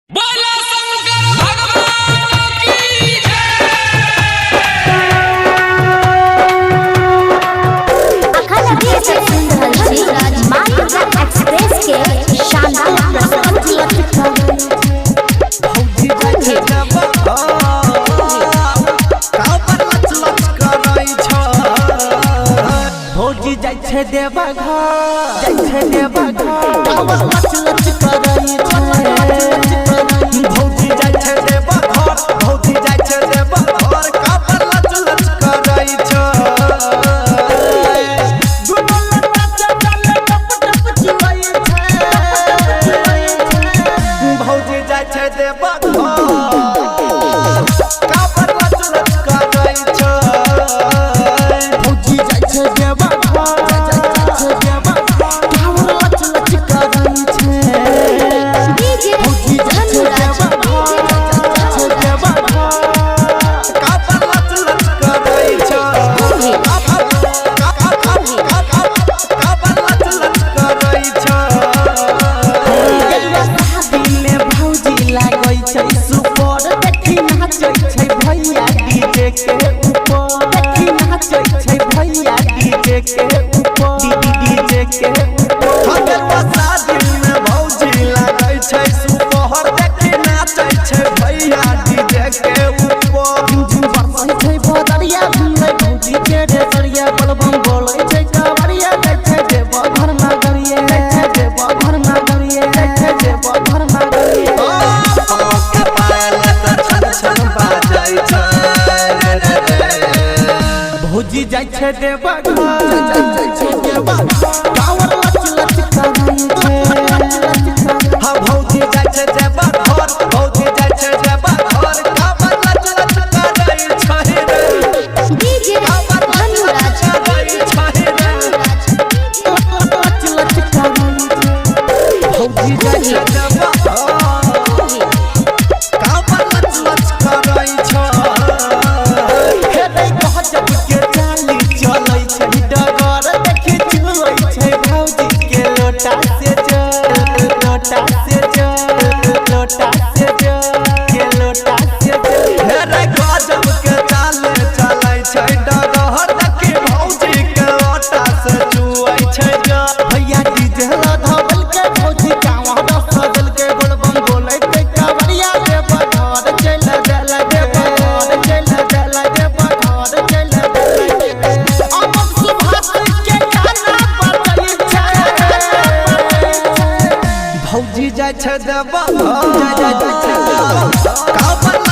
बोला शंकर भगवान की एक्सप्रेस के शानदार भौजी जाइ छै देवा घर लच लच करई छै भौजी जाइ छै देवा घर भौजी जाइ छै देवा घर काबर लच लच करई छै दुनो लटा चल टप टप चिवई छै भौजी जाइ छै देवा घर काबर लच लच करई छै भौजी जाइ छै देवा भौजी जाइ छै देवा कावर लच लच करई छै हां भौजी जाइ छै देवा घर भौजी जाइ छै देवा घर कावर लच लच करई छै डीजे अनुराज लच लच करई छै भौजी जाइ छै देवा कावर लच लच करई छै भौजी जाइ छै देवा काबर